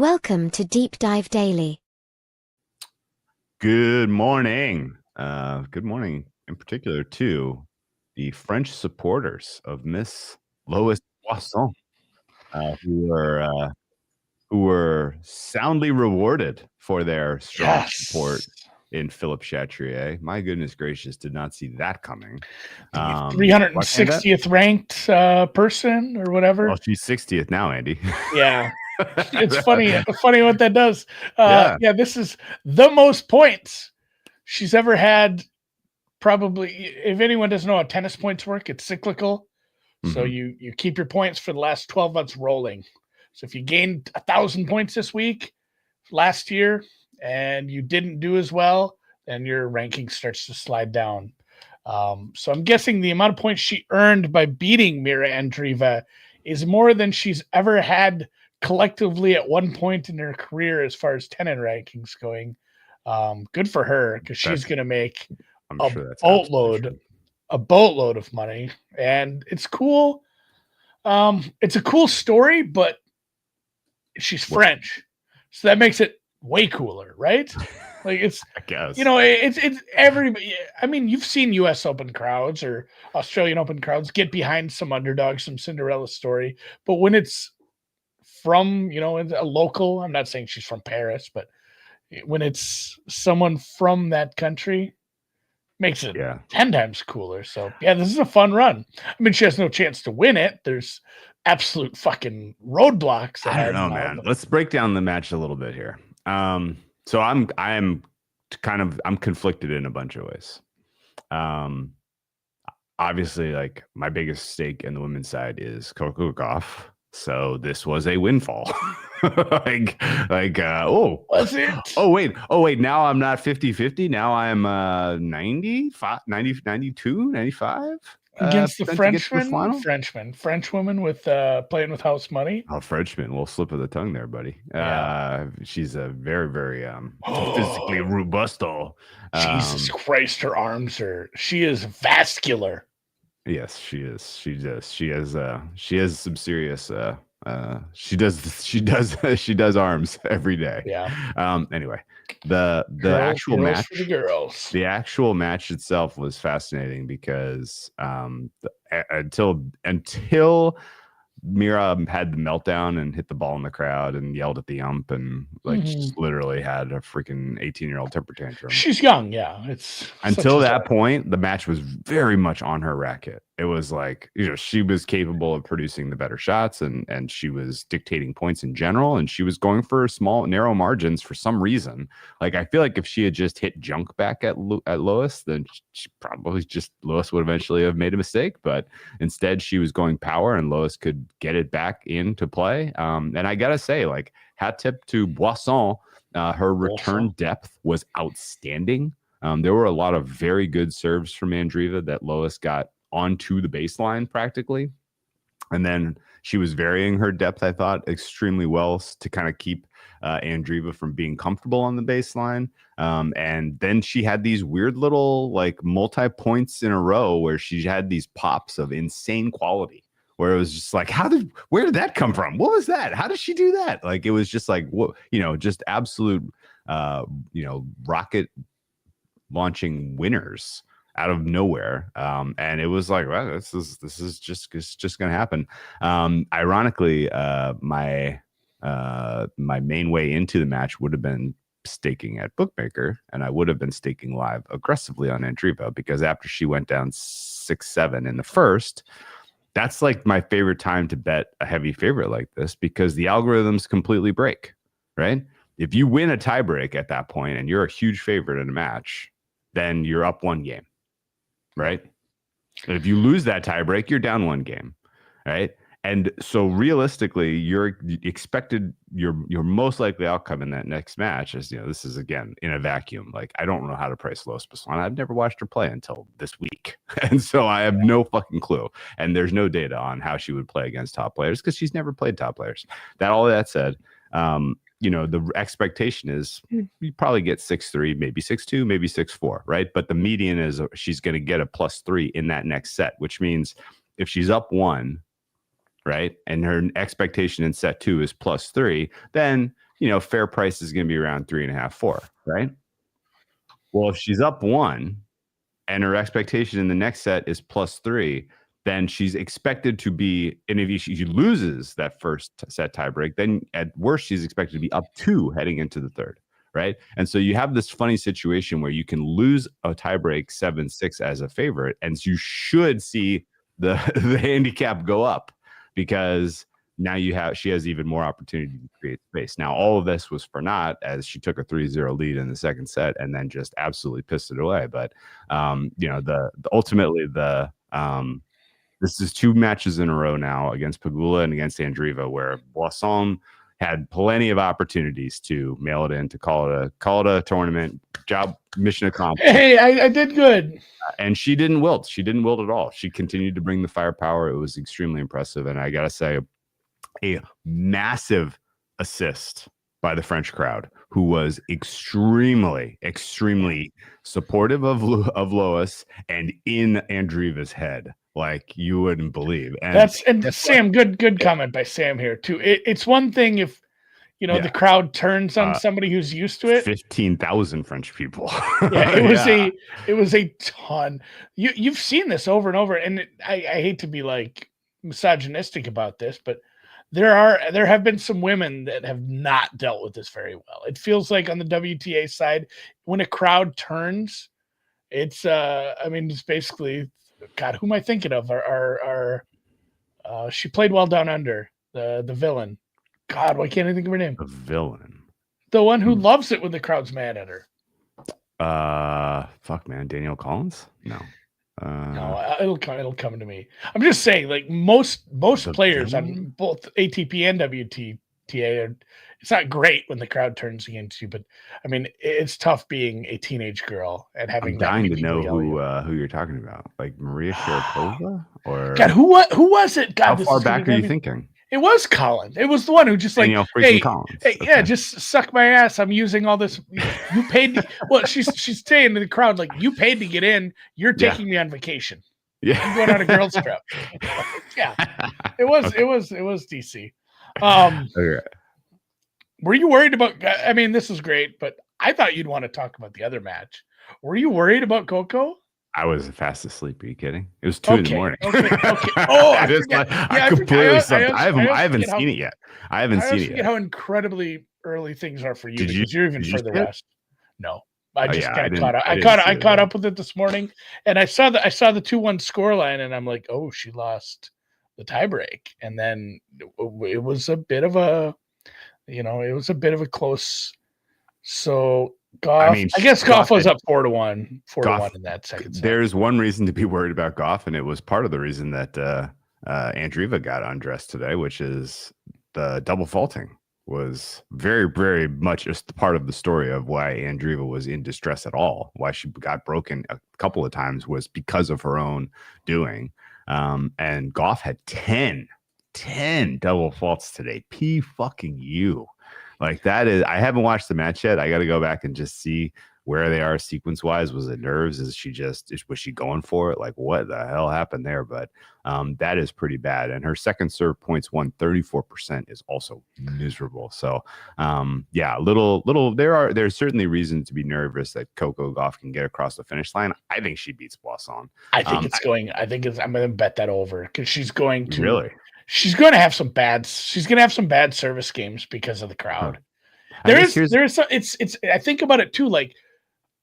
Welcome to Deep Dive Daily. Good morning. Good morning in particular to the French supporters of Miss Lois Poisson, who were soundly rewarded for their strong support in Philip Chatrier. My goodness gracious, did not see that coming. The 360th ranked person or whatever. Well, she's 60th now, Andy. Yeah. It's funny what that does. Yeah. This is the most points she's ever had. Probably, if anyone doesn't know how tennis points work, it's cyclical. So you keep your points for the last 12 months rolling. So if you gained 1,000 points this week, last year, and you didn't do as well, then your ranking starts to slide down. So I'm guessing the amount of points she earned by beating Mira Andreeva is more than she's ever had collectively at one point in her career as far as tennis rankings going. Good for her, because she's going to make a boatload of money, and it's cool. It's a cool story, but she's French, so that makes it way cooler, right? Like, it's, I guess, it's everybody. I mean, you've seen U.S. Open crowds or Australian Open crowds get behind some underdog, some Cinderella story, but when it's from, a local, I'm not saying she's from Paris, but when it's someone from that country, makes it 10 times cooler. So this is a fun run. I mean, she has no chance to win it. There's absolute fucking roadblocks. I don't know, man. Let's break down the match a little bit here. So I'm conflicted in a bunch of ways. Obviously, like, my biggest stake in the women's side is Kokokov. So this was a windfall. Was it? Oh, wait. Now I'm not 50-50. Now I'm 95, 90, 92, 95. Against the Frenchwoman with playing with house money. Oh, Frenchman, well, slip of the tongue there, buddy. She's a very, very physically robusto. Jesus Christ, her arms she is vascular. Yes, she is. She has some serious she does arms every day. Yeah. Anyway, the actual match for the girls. The actual match itself was fascinating because until Mira had the meltdown and hit the ball in the crowd and yelled at the ump and just literally had a freaking 18-year-old temper tantrum. She's young, yeah. It's until that point, the match was very much on her racket. It was like, she was capable of producing the better shots and she was dictating points in general, and she was going for small, narrow margins for some reason. Like, I feel like if she had just hit junk back at Lois, then she probably Lois would eventually have made a mistake, but instead she was going power and Lois could get it back into play. And I gotta say, like, hat tip to Poisson. Her return depth was outstanding. There were a lot of very good serves from Andreeva that Lois got onto the baseline practically. And then she was varying her depth, I thought, extremely well to kind of keep Andreeva from being comfortable on the baseline. And then she had these weird little, like, multi-points in a row where she had these pops of insane quality, where it was just like, where did that come from? What was that? How did she do that? Like, it was just like, just absolute, rocket launching winners out of nowhere. And it was like, well, this is just going to happen. Ironically, my main way into the match would have been staking at Bookmaker, and I would have been staking live aggressively on Andreeva, because after she went down 6-7 in the first, that's like my favorite time to bet a heavy favorite like this, because the algorithms completely break, right? If you win a tiebreak at that point and you're a huge favorite in a match, then you're up one game, right? If you lose that tiebreak, you're down one game, right? And so realistically, your most likely outcome in that next match is, this is, again, in a vacuum. Like, I don't know how to price Lois Poisson. I've never watched her play until this week. And so I have no fucking clue. And there's no data on how she would play against top players, because she's never played top players. All that said, the expectation is you probably get 6-3, maybe 6-2, maybe 6-4, right? But the median is she's going to get a +3 in that next set, which means if she's up 1, right, and her expectation in set 2 is +3, then fair price is going to be around 3.5, 4, right? Well, if she's up 1 and her expectation in the next set is +3, then she's expected to be, and if she loses that first set tiebreak, then at worst, she's expected to be up 2 heading into the third, right? And so you have this funny situation where you can lose a tiebreak 7-6 as a favorite, and you should see the handicap go up because now she has even more opportunity to create space. Now, all of this was for naught as she took a 3-0 lead in the second set and then just absolutely pissed it away. But ultimately this is 2 matches in a row now against Pegula and against Andreeva, where Boisson had plenty of opportunities to mail it in, to call it a tournament, job mission accomplished. Hey, I did good. And she didn't wilt. She didn't wilt at all. She continued to bring the firepower. It was extremely impressive. And I got to say, a massive assist by the French crowd, who was extremely, extremely supportive of Lois and in Andreeva's head, like you wouldn't believe. And Sam, good comment by Sam here too. It's one thing if the crowd turns on somebody who's used to it. 15,000 French people. Yeah, it was a ton. You've seen this over and over, and I hate to be like misogynistic about this, but there have been some women that have not dealt with this very well. It feels like on the WTA side, when a crowd turns, it's it's basically, God, who am I thinking of? She played well down under, the villain. God, why can't I think of her name? The villain. The one who loves it when the crowd's mad at her. Fuck, man, Danielle Collins? No. No, it'll come to me. I'm just saying, like most players on both ATP and WTA, it's not great when the crowd turns against you, but I mean, it's tough being a teenage girl and having. I'm dying to know who you're talking about, like Maria Sharapova, or God, who was it? God, how far back are you thinking? It was Collins. It was the one who just like, Collins. Hey, okay. Yeah, just suck my ass. I'm using all this. You paid. Well, she's saying to the crowd, like, you paid to get in. You're taking me on vacation. Yeah, I'm going on a girls trip. Yeah, it was. Okay. It was DC. Okay. Were you worried about? I mean, this is great, but I thought you'd want to talk about the other match. Were you worried about Coco? I was fast asleep. Are you kidding? It was 2 in the morning. Okay. Oh, I completely slept. I haven't seen it yet. I haven't seen it yet. How incredibly early things are for you, because you're even further west. No, I just got caught up. I caught up with it this morning, and I saw the 2-1 scoreline, and I'm like, oh, she lost the tiebreak, and then it was a bit of a, close. So. Goff, I guess Goff was up 4-1 in that second set. There's one reason to be worried about Goff, and it was part of the reason that Andreeva got undressed today, which is the double faulting was very, very much just part of the story of why Andreeva was in distress at all. Why she got broken a couple of times was because of her own doing. And Goff had 10 double faults today. Fucking you. Like that is, I haven't watched the match yet. I got to go back and just see where they are sequence wise. Was it nerves? Was she going for it? Like what the hell happened there? But that is pretty bad. And her second serve points won 34% is also miserable. So there's certainly reason to be nervous that Coco Gauff can get across the finish line. I think she beats Boisson. I'm going to bet that over, because she's going to really. She's going to have some bad service games because of the crowd. I think about it too. Like,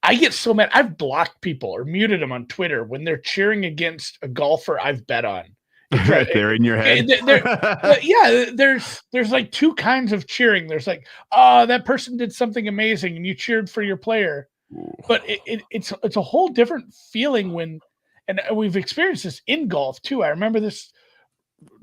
I get so mad. I've blocked people or muted them on Twitter when they're cheering against a golfer I've bet on. They're in your head. There's like 2 kinds of cheering. There's like, oh, that person did something amazing, and you cheered for your player. Ooh. But it's a whole different feeling when, and we've experienced this in golf too. I remember this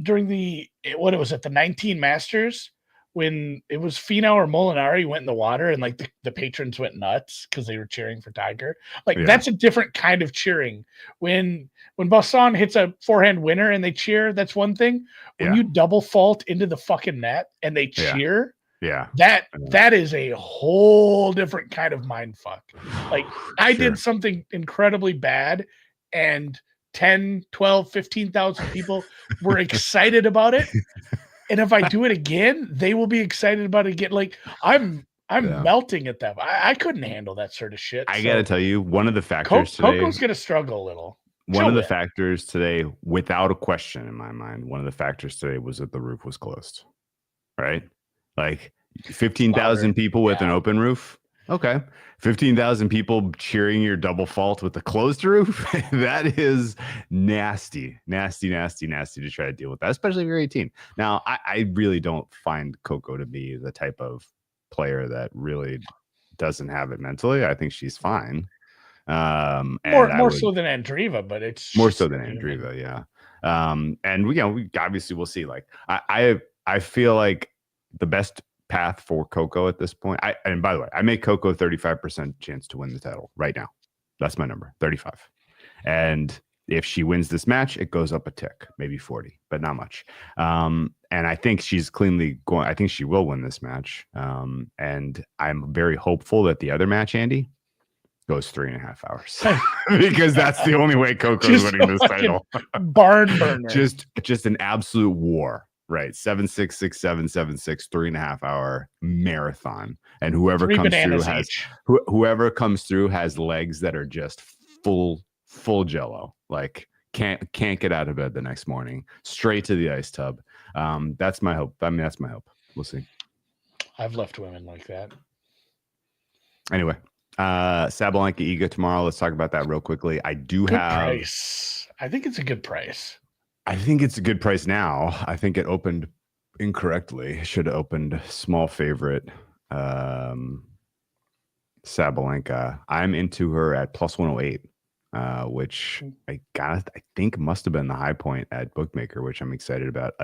during the 19 Masters, when it was Finau or Molinari went in the water, and like the patrons went nuts because they were cheering for Tiger. Like that's a different kind of cheering. When Boisson hits a forehand winner and they cheer, that's one thing. When you double fault into the fucking net and they cheer, that is a whole different kind of mind fuck. Like I did something incredibly bad, and 10, 12, 15,000 people were excited about it. And if I do it again, they will be excited about it again. Like I'm Yeah. melting at them. I couldn't handle that sort of shit. I got to tell you, one of the factors today. Coco's gonna struggle a little. One of the factors today, without a question in my mind, one of the factors today was that the roof was closed. Right? Like 15,000 people with an open roof. Okay. 15,000 people cheering your double fault with a closed roof. That is nasty to try to deal with that, especially if you're 18. Now, I really don't find Coco to be the type of player that really doesn't have it mentally. I think she's fine. More so than Andreeva, but it's more so than Andreeva, yeah. And we obviously we'll see. Like I feel like the best path for Coco at this point. And by the way, I make Coco 35% chance to win the title right now. That's my number, 35. And if she wins this match, it goes up a tick, maybe 40, but not much. And I think she's cleanly going. I think she will win this match. And I'm very hopeful that the other match, Andy, goes 3.5 hours because that's the only way Coco's winning this title. Barn burner. Just an absolute war. Right, 7-6, 6-7, 7-6, 3.5 hour marathon, and whoever comes through has legs that are just full jello. Like can't get out of bed the next morning, straight to the ice tub. That's my hope. I mean, that's my hope. We'll see. I've left women like that. Anyway, Sabalenka Iga tomorrow. Let's talk about that real quickly. I do have price. I think it's a good price. I think it's a good price now. I think it opened incorrectly. It should have opened small favorite Sabalenka. I'm into her at plus 108, which I think must have been the high point at Bookmaker, which I'm excited about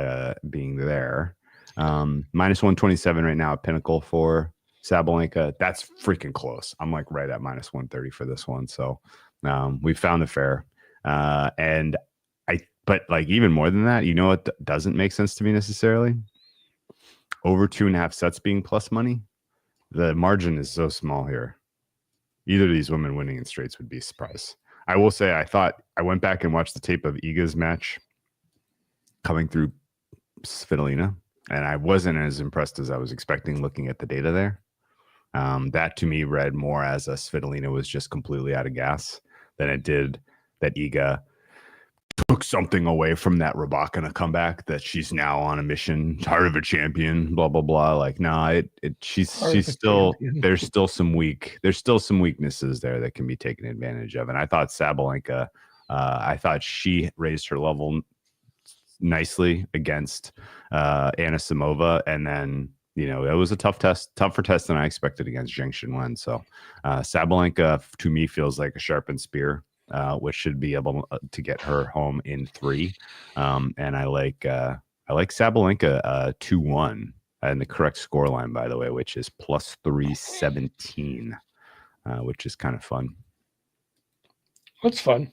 being there. Minus 127 right now at Pinnacle for Sabalenka. That's freaking close. I'm like right at minus 130 for this one. So we found the fair. But like even more than that, you know what doesn't make sense to me necessarily? Over 2.5 sets being plus money. The margin is so small here. Either of these women winning in straights would be a surprise. I will say I went back and watched the tape of Iga's match coming through Svitolina, and I wasn't as impressed as I was expecting looking at the data there. That to me read more as a Svitolina was just completely out of gas than it did that Iga took something away from that Rybakina comeback, that she's now on a mission, heart of a champion, blah blah blah. Like, no, she's still champion. There's still some weaknesses there that can be taken advantage of. And I thought Sabalenka, I thought she raised her level nicely against Anna Samova, and then it was a tougher test than I expected against Zheng Xinwen. So Sabalenka to me feels like a sharpened spear, which should be able to get her home in 3. And I like Sabalenka 2-1, and the correct score line, by the way, which is plus 317, which is kind of fun. That's fun.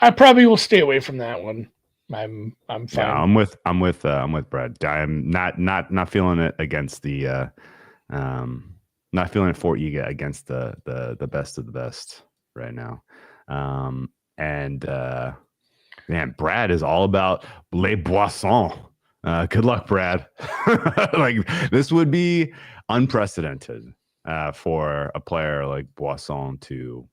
I probably will stay away from that one. I'm fine. Yeah, I'm with Brad. I'm not feeling it against the not feeling it for Iga against the best of the best right now. Man, Brad is all about les boissons. Good luck, Brad. Like, this would be unprecedented for a player like Boisson to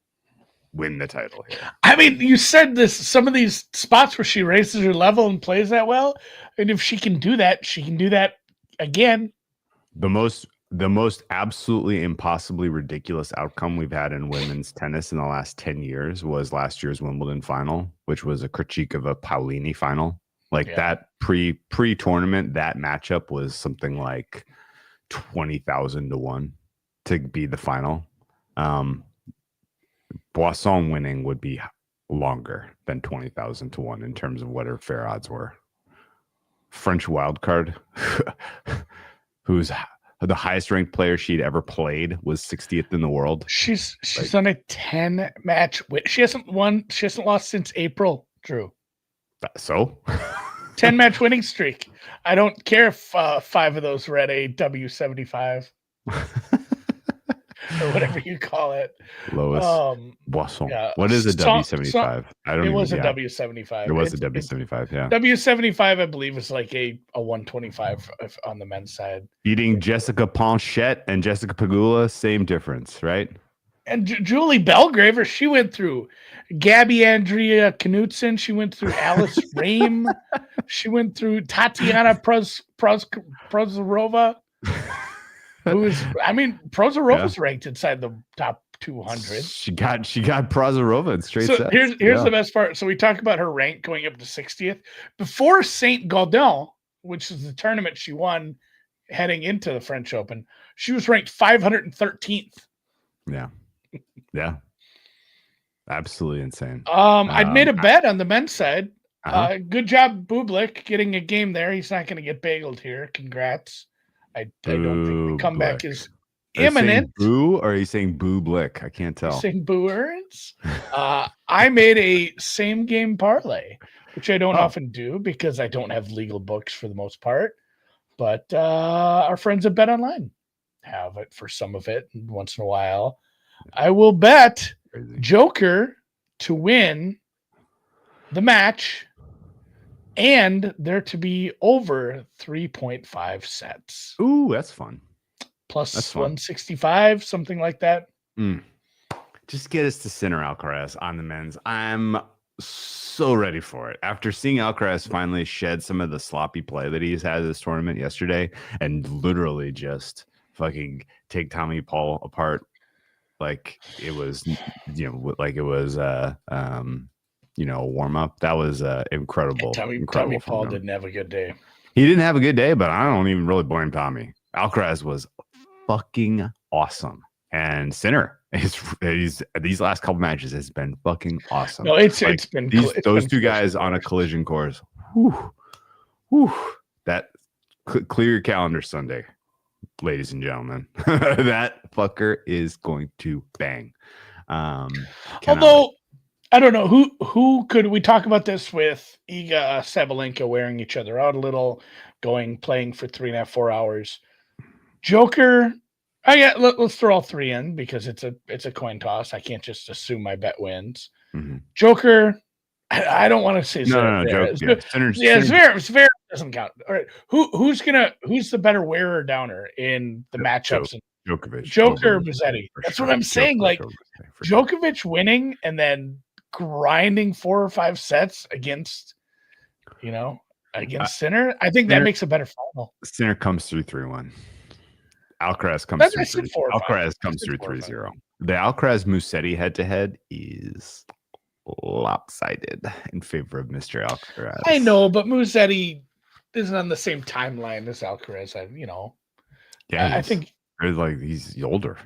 win the title here. I mean, you said this, some of these spots where she raises her level and plays that well, and if she can do that, she can do that again. The most absolutely impossibly ridiculous outcome we've had in women's tennis in the last 10 years was last year's Wimbledon final, which was a critique of a Paolini final. That pre-tournament, that matchup was something like 20,000 to 1 to be the final. Boisson winning would be longer than 20,000 to 1 in terms of what her fair odds were. French wildcard, who's the highest ranked player she'd ever played, was 60th in the world. She's on a 10 match win. She hasn't lost since April, Drew. So 10 match winning streak. I don't care if 5 of those were at a W75. or whatever you call it. Lois Boisson. Yeah, What is a so- W75? I don't it even. was a Yeah, W75. it was a It's W75. Yeah. W75, I believe, is like a 125 on the men's side. Beating Jessica Ponchette and Jessica Pagula, same difference, right? And Julie Belgraver, she went through Gabby Andrea Knutson. She went through Alice Rame. She went through Tatiana Prozorova, who is, Prozorova's ranked inside the top 200. She got Prozorova in straight So sets. here's the best part. So we talk about her rank going up to 60th. Before Saint Gaudin, which is the tournament she won heading into the French Open, she was ranked 513th. Yeah. Yeah. Absolutely insane. I'd made a bet on the men's side. Uh-huh. Good job, Bublik, getting a game there. He's not going to get bageled here. Congrats. I don't think the comeback is imminent. Boo, or are you saying Bublik? I can't tell. Saying Boo Earns. I made a same game parlay, which I don't often do because I don't have legal books for the most part. But our friends at Bet Online have it for some of it. And once in a while, I will bet Joker to win the match and there to be over 3.5 sets. Ooh, that's fun. Plus that's fun. 165, something like that. Just get us to Sinner Alcaraz on the men's. I'm so ready for it. After seeing Alcaraz finally shed some of the sloppy play that he's had this tournament yesterday and literally just fucking take Tommy Paul apart like it was, like it was a warm up. That was incredible. Tommy Paul didn't have a good day. He didn't have a good day, but I don't even really blame Tommy. Alcaraz was fucking awesome, and Sinner he's these last couple matches has been fucking awesome. No, it's been those two guys on a collision course. Whew. That clear your calendar Sunday, ladies and gentlemen. That fucker is going to bang. Although I don't know who could we talk about this with Iga Sabalenka wearing each other out a little, playing for 3.5-4 hours. Joker, let's throw all three in because it's a coin toss. I can't just assume my bet wins. Mm-hmm. Joker, I don't want to say no. Joker, Zverev doesn't count. All right, who's the better wearer downer in the matchups? Djokovic, Joker or Musetti? That's what I'm saying. Like Djokovic winning and then grinding 4 or 5 sets against Sinner. I think that makes a better final. Sinner comes through 3-1. Alcaraz comes through 3-0. The Alcaraz Musetti head to head is lopsided in favor of Mr. Alcaraz. I know, but Musetti isn't on the same timeline as Alcaraz. I think he's older.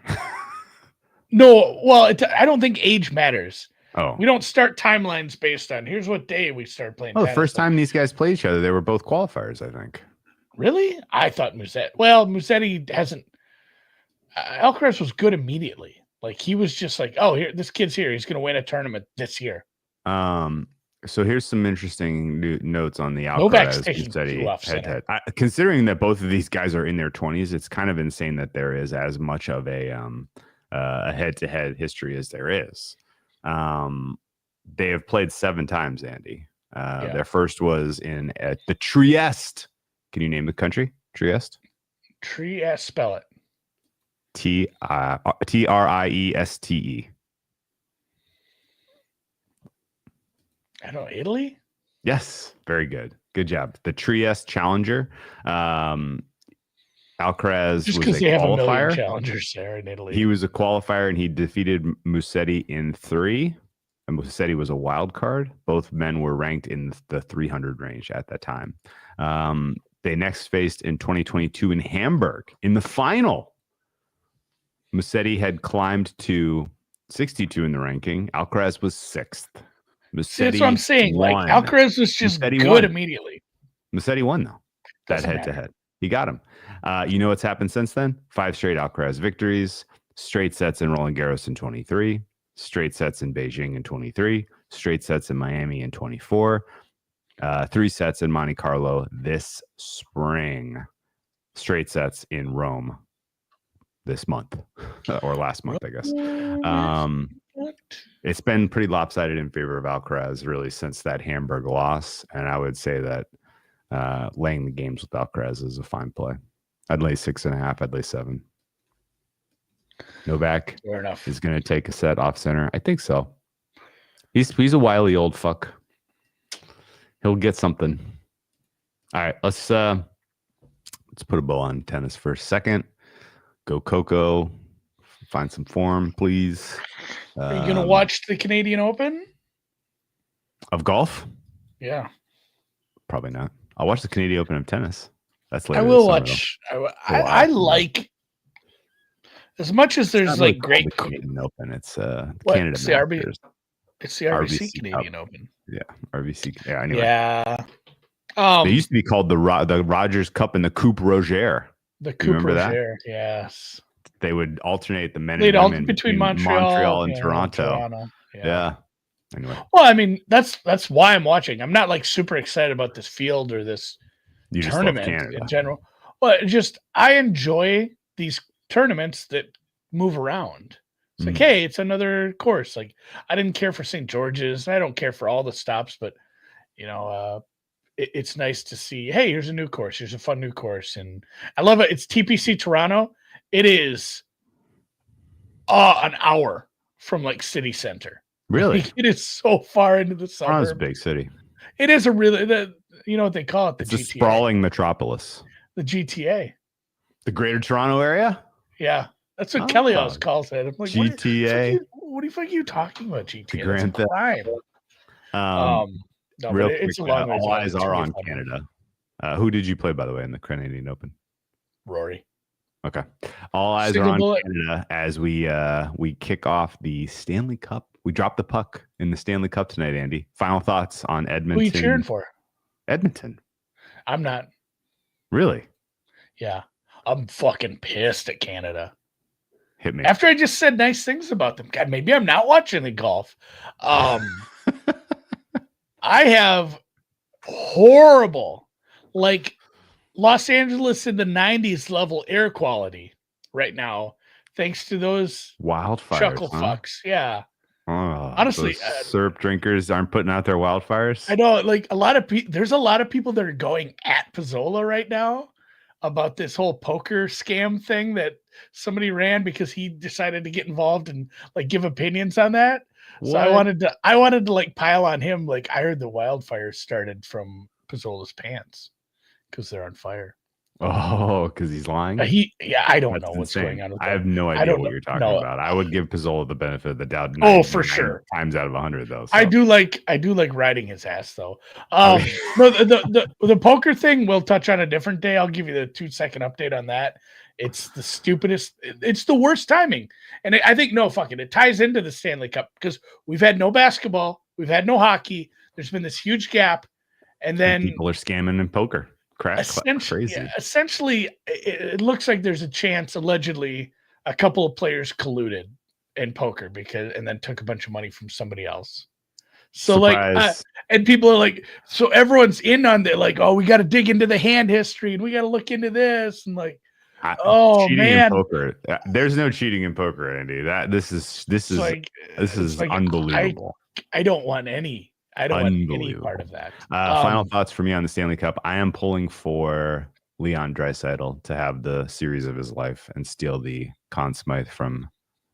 No, well, I don't think age matters. Oh, we don't start timelines based on here's what day we start playing. Oh, the first time these guys played each other, they were both qualifiers, I think. Really? I thought Musetti hasn't. Alcaraz was good immediately. Like he was just like, oh, here, this kid's here. He's going to win a tournament this year. So here's some interesting notes on the Alcaraz Musetti head-to-head. Considering that both of these guys are in their 20s, it's kind of insane that there is as much of a head-to-head history as there is. They have played 7 times, Andy. Their first was at the Trieste. Can you name the country? Trieste? Trieste, spell it. Trieste. I don't know, Italy? Yes, very good. Good job. The Trieste Challenger. Alcaraz just was because they have qualifier. a million challengers there in Italy. He was a qualifier and he defeated Musetti in 3. And Musetti was a wild card. Both men were ranked in the 300 range at that time. They next faced in 2022 in Hamburg in the final. Musetti had climbed to 62 in the ranking. Alcaraz was 6th. See, that's what I'm saying. Like Alcaraz was just good immediately. Musetti won though. That head-to-head. He got him. You know what's happened since then? 5 straight Alcaraz victories, straight sets in Roland Garros in 23, straight sets in Beijing in 23, straight sets in Miami in 24, 3 sets in Monte Carlo this spring, straight sets in Rome this month or last month, I guess. What? It's been pretty lopsided in favor of Alcaraz really since that Hamburg loss. And I would say that laying the games with Alcaraz is a fine play. I'd lay 6.5. I'd lay 7. Novak Fair enough. is going to take a set off center. I think so. He's a wily old fuck. He'll get something. All right, let's put a bow on tennis for a second. Go Coco. Find some form, please. Are you gonna watch the Canadian Open of golf? Yeah, probably not. I'll watch the Canadian Open of tennis. That's later. I will watch. I like as much as there's like great Canadian Open. It's Canada. Masters. It's the RBC Canadian Open. Yeah, RBC. Yeah, anyway. Yeah. They used to be called the Rogers Cup and the Coupe Roger. The Coupe Roger. Yes. They would alternate the men and women between Montreal and Toronto. Yeah. Anyway. Well, I mean, that's why I'm watching. I'm not like super excited about this field or this tournament in general. Well, I enjoy these tournaments that move around. It's like, hey, it's another course. Like, I didn't care for St. George's. I don't care for all the stops, but it's nice to see, hey, here's a new course. Here's a fun new course. And I love it. It's TPC Toronto. It is an hour from like city center. Really? Like, it is so far into the suburbs. Toronto's a big city. It is a really, you know what they call it? It's GTA. A sprawling metropolis. The GTA. The Greater Toronto Area? Yeah. That's what Kelly always calls it. I'm like, GTA. What the fuck are you talking about, GTA? The Grand Theft. No, real it's quick, a long all eyes are on Canada. Who did you play, by the way, in the Canadian Open? Rory. Okay. All eyes are on Canada as we kick off the Stanley Cup. We dropped the puck in the Stanley Cup tonight, Andy. Final thoughts on Edmonton. Who are you cheering for? Edmonton. I'm not. Really? Yeah. I'm fucking pissed at Canada. Hit me. After I just said nice things about them. God, maybe I'm not watching the golf. I have horrible, like Los Angeles in the 90s level air quality right now, thanks to those wildfires. Chuckle fucks. Yeah. Oh, honestly, syrup drinkers aren't putting out their wildfires. I know, like there's a lot of people that are going at Pizzola right now about this whole poker scam thing that somebody ran because he decided to get involved and like give opinions on that. What? So I wanted to like pile on him. Like, I heard the wildfires started from Pizzola's pants because they're on fire. Oh, because he's lying. I don't know what's going on. I have no idea what you're talking about. I would give Pizzola the benefit of the doubt. For sure. Times out of 100, though. So. I do like riding his ass, though. No, the poker thing we'll touch on a different day. I'll give you the 2-second update on that. It's the stupidest. It's the worst timing, and I think it ties into the Stanley Cup because we've had no basketball, we've had no hockey. There's been this huge gap, and then people are scamming in poker. Crazy. Yeah, essentially, it looks like there's a chance, allegedly, a couple of players colluded in poker and then took a bunch of money from somebody else. So and people are like, so everyone's in on it, like, oh, we got to dig into the hand history and we got to look into this and like, in poker. There's no cheating in poker, Andy. This is unbelievable. I don't want any. I don't want any part of that. Final thoughts for me on the Stanley Cup. I am pulling for Leon Draisaitl to have the series of his life and steal the Conn Smythe from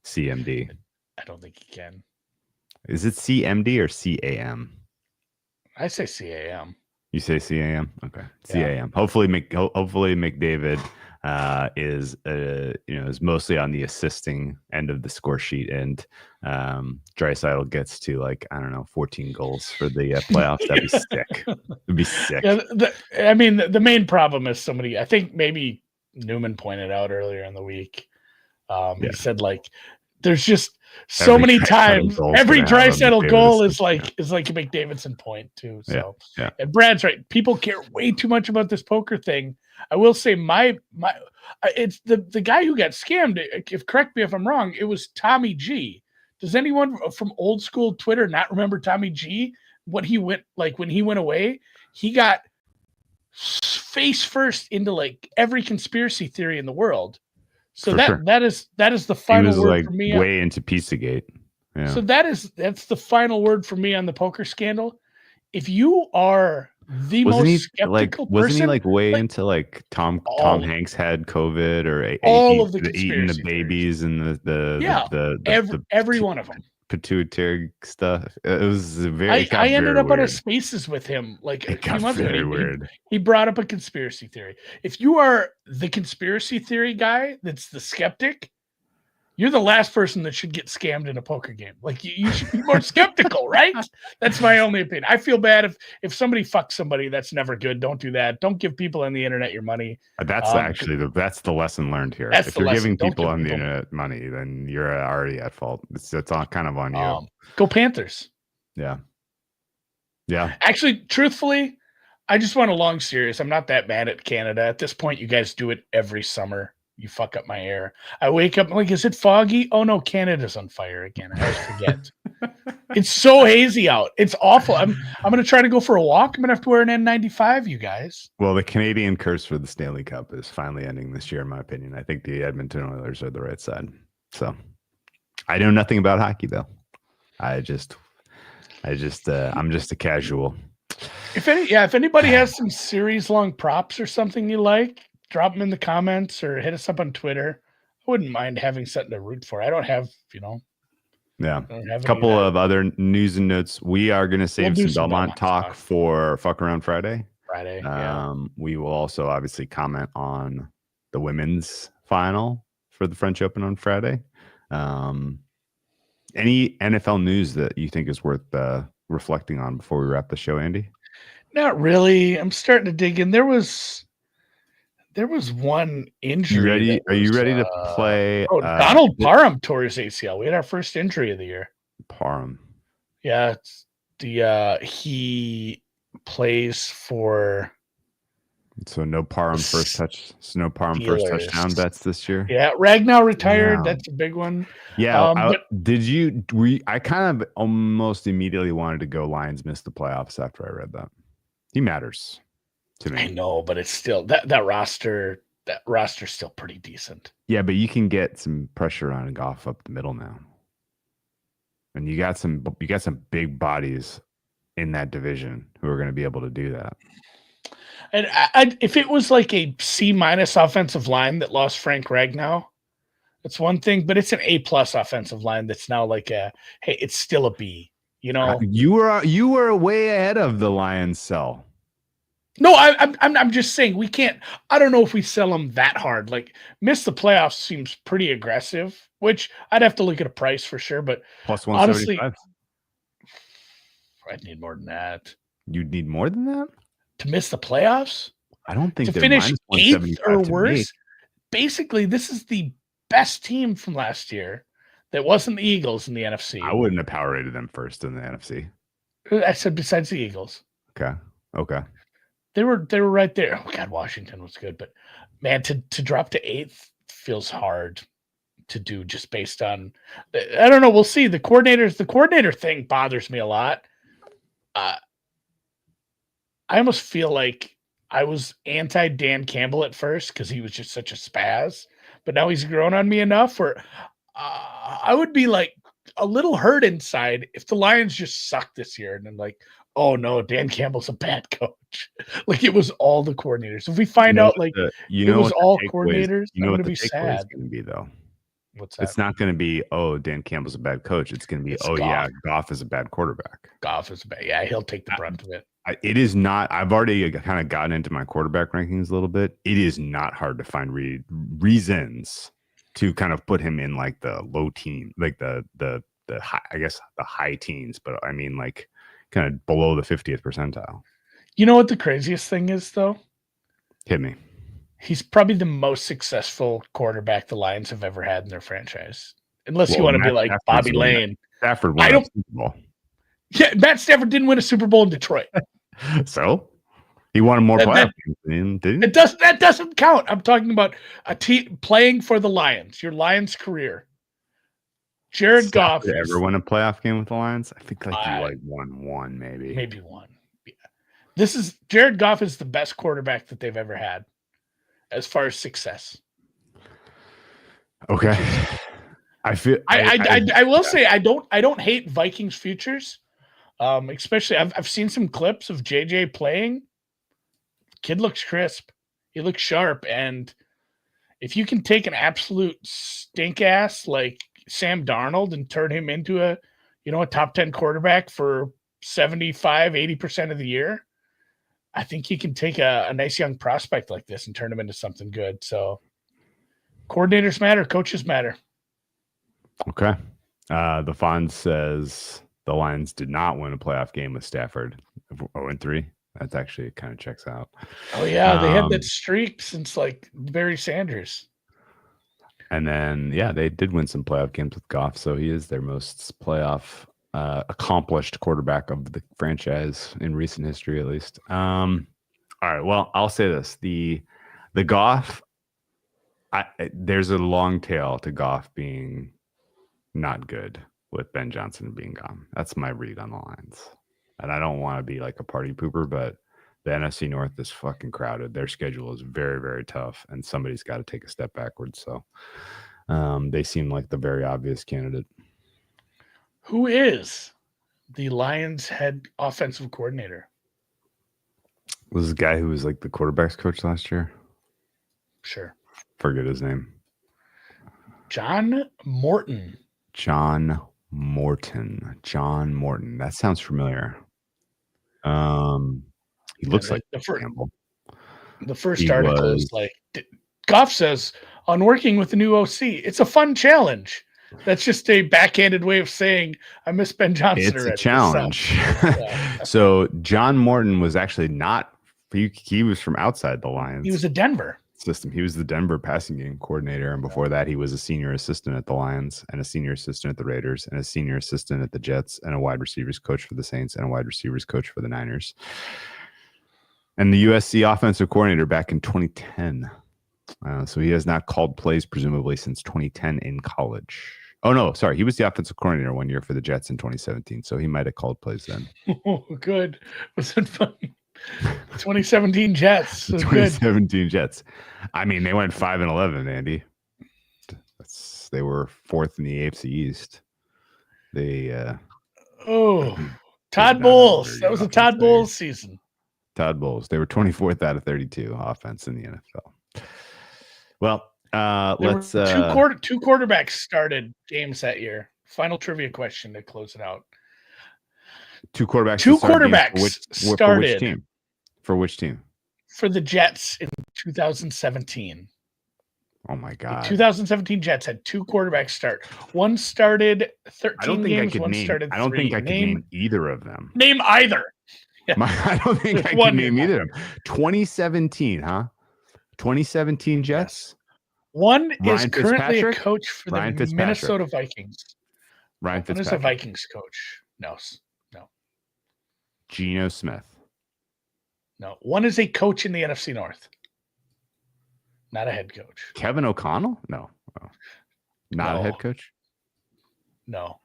CMD. I don't think he can. Is it CMD or CAM? I say CAM. You say CAM? Okay. CAM. Hopefully McDavid is mostly on the assisting end of the score sheet, and Draisaitl gets to 14 goals for the playoffs. That'd be sick. It'd be sick. Yeah, the main problem is I think maybe Newman pointed out earlier in the week. He said there's just so many times every Draisaitl goal is like a McDavidson point too. So and Brad's right. People care way too much about this poker thing. I will say it's the guy who got scammed. Correct me if I'm wrong. It was Tommy G. Does anyone from old school Twitter not remember Tommy G? What he went when he went away, he got face first into every conspiracy theory in the world. So For sure. that is the He final was word like for me. way into Pizzagate. Yeah. So that's the final word for me on the poker scandal. If you are the most skeptical wasn't he person, like way like, into like Tom all Hanks had COVID or all of the eating the conspiracy theories. babies and Every one of them. pituitary stuff. It got I ended very up on a weird. spaces with him like a It few got months ago. very weird. He brought up a conspiracy theory. If you are the conspiracy theory guy that's the skeptic, you're the last person that should get scammed in a poker game. Like you should be more skeptical, right? That's my only opinion. I feel bad if somebody fucks somebody. That's never good. Don't do that. Don't give people on the internet your money. That's actually that's the lesson learned here. That's If the you're lesson. giving Don't people give on the people internet money, then you're already at fault. It's all kind of on you. Go Panthers. Yeah. Yeah. Actually, truthfully, I just want a long series. I'm not that mad at Canada. At this point, you guys do it every summer. You fuck up my air. I wake up, I'm like, is it foggy? Oh no, Canada's on fire again. I always forget. It's so hazy out. It's awful. I'm gonna try to go for a walk. I'm gonna have to wear an N95, you guys. Well, the Canadian curse for the Stanley Cup is finally ending this year, in my opinion. I think the Edmonton Oilers are the right side. So I know nothing about hockey though. I'm just a casual. If anybody has some series long props or something you like, drop them in the comments or hit us up on Twitter. I wouldn't mind having something to root for. I don't have, Yeah. A couple of other news and notes. We are going to save some Belmont talk for Fuck Around Friday. We will also obviously comment on the women's final for the French Open on Friday. Any NFL news that you think is worth reflecting on before we wrap the show, Andy? Not really. I'm starting to dig in. There was one injury. Are you ready to play? Donald Parham tore his ACL. We had our first injury of the year. Parham. Yeah, it's he plays for. So no Parham first touchdown bets this year. Yeah, Ragnow retired. Yeah. That's a big one. Yeah. I kind of almost immediately wanted to go Lions miss the playoffs after I read that. He matters to me. I know, but it's still that roster's still pretty decent. Yeah, but you can get some pressure on Goff up the middle now. And you got some big bodies in that division who are going to be able to do that. And if it was like a C- offensive line that lost Frank Ragnow, that's one thing, but it's an A+ offensive line that's now like it's still a B. You were way ahead of the Lions sell. No, I'm just saying we can't. I don't know if we sell them that hard. Like miss the playoffs seems pretty aggressive, which I'd have to look at a price for sure. But plus 175. Honestly, I'd need more than that. You'd need more than that to miss the playoffs. I don't think to finish 8th or worse. Basically, this is the best team from last year that wasn't the Eagles in the NFC. I wouldn't have power rated them first in the NFC. I said besides the Eagles. Okay. They were right there. Oh God, Washington was good, but man, to drop to 8th feels hard to do just based on. I don't know. We'll see. The coordinator thing bothers me a lot. I almost feel like I was anti Dan Campbell at first because he was just such a spaz, but now he's grown on me enough where I would be like a little hurt inside if the Lions just suck this year and then like, oh no, Dan Campbell's a bad coach. Like it was all the coordinators. If we find out like it was all coordinators, I'm going to be sad. It's going to be though. What's that? It's not going to be, oh, Dan Campbell's a bad coach. It's going to be, yeah, Goff is a bad quarterback. Goff is bad. Yeah, he'll take the brunt of it. It is not. I've already kind of gotten into my quarterback rankings a little bit. It is not hard to find reasons to kind of put him in like the low team, like the high, I guess the high teens, but I mean like kind of below the 50th percentile. You know what the craziest thing is though? Hit me. He's probably the most successful quarterback the Lions have ever had in their franchise. Unless you want to be like Bobby Lane. Stafford won a Super Bowl. Yeah, Matt Stafford didn't win a Super Bowl in Detroit. So he won more playoff games, didn't he? That doesn't count. I'm talking about a team playing for the Lions, your Lions career. Jared Goff ever won a playoff game with the Lions? I think you won one, maybe. Maybe one. Yeah. Jared Goff is the best quarterback that they've ever had as far as success. Okay. I will say I don't hate Vikings futures. Especially I've seen some clips of JJ playing. Kid looks crisp. He looks sharp, and if you can take an absolute stink ass like Sam Darnold and turn him into a top 10 quarterback for 75-80% of the year, I think you can take a nice young prospect like this and turn him into something good. So coordinators matter, coaches matter. Okay. The Fonz says the Lions did not win a playoff game with Stafford. 0-3. That's actually kind of checks out. Oh yeah, they had that streak since like Barry Sanders. And then they did win some playoff games with Goff, so he is their most playoff accomplished quarterback of the franchise in recent history, at least. All right. Well, I'll say this: the Goff, there's a long tail to Goff being not good with Ben Johnson being gone. That's my read on the Lions. And I don't want to be like a party pooper, but the NFC North is fucking crowded. Their schedule is very, very tough, and somebody's got to take a step backwards. So they seem like the very obvious candidate. Who is the Lions head offensive coordinator? Was this guy who was like the quarterback's coach last year? Sure. Forget his name. John Morton. John Morton. That sounds familiar. He looks like Campbell. The first article is like, Goff says, on working with the new OC, it's a fun challenge. That's just a backhanded way of saying I miss Ben Johnson it's already. A challenge. So John Morton was actually not. He was from outside the Lions. He was a Denver system. He was the Denver passing game coordinator, and before that, he was a senior assistant at the Lions, and a senior assistant at the Raiders, and a senior assistant at the Jets, and a wide receivers coach for the Saints, and a wide receivers coach for the Niners, and the USC offensive coordinator back in 2010. So he has not called plays presumably since 2010 in college. Oh no, sorry, he was the offensive coordinator 1 year for the Jets in 2017, so he might have called plays then. Oh, good. Was it funny? 2017 Jets. So 2017 good. Jets. I mean, they went 5-11, Andy. They were fourth in the AFC East. They Todd Bowles. That was a Todd Bowles season. Todd Bowles. They were 24th out of 32 offense in the NFL. Well, let's two quarterbacks started games that year. Final trivia question to close it out. Two quarterbacks started. For which team? For the Jets in 2017. Oh my God. The 2017 Jets had two quarterbacks start. One started 13 games, one started 3. I don't think I could name either of them. Name either. Yeah. I don't think I can name either of them. 2017, huh? 2017 Jets? Yes. One is currently a coach for the Minnesota Vikings. Ryan Fitzpatrick. One is a Vikings coach. No. Geno Smith. No. One is a coach in the NFC North. Not a head coach. Kevin O'Connell? No. Not a head coach? No.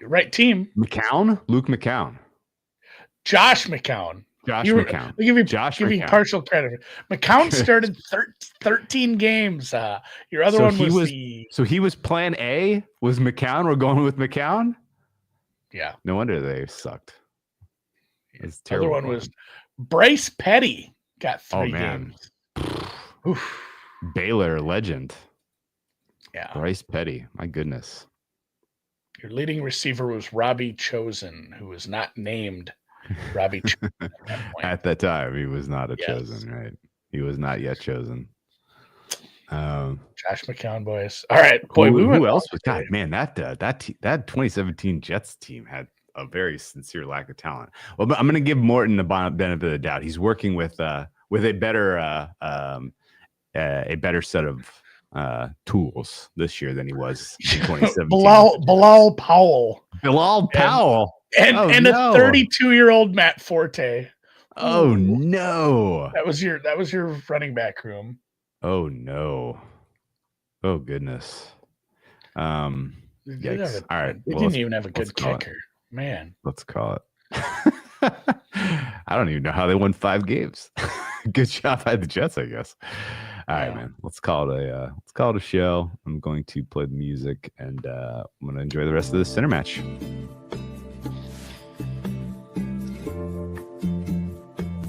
Right team. McCown? Luke McCown. Josh McCown. McCown. I'll give you partial credit. McCown started 13 games. Your other one was So he was plan A? Was McCown? We're going with McCown? Yeah. No wonder they sucked. The other one was Bryce Petty. Got 3 games. Oof. Baylor legend. Yeah. Bryce Petty. My goodness. Your leading receiver was Robbie Chosen, who was not named Robbie Chosen at that time. He was not chosen, right? He was not yet chosen. Josh McCown, boys. All right, boy. Who else was? God, man, that 2017 Jets team had a very sincere lack of talent. Well, but I'm going to give Morton the benefit of the doubt. He's working with a better set of tools this year than he was in 2017. Bilal Powell. And a 32-year-old Matt Forte. Oh no. That was your running back room. Oh no. Oh goodness. Yikes. All right. They didn't even have a good kicker. Man. Let's call it. I don't even know how they won 5 games. Good job by the Jets, I guess. All right, man. Let's call it a show. I'm going to play the music, and I'm going to enjoy the rest of this center match.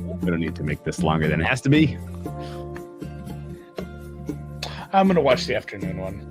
We don't need to make this longer than it has to be. I'm going to watch the afternoon one.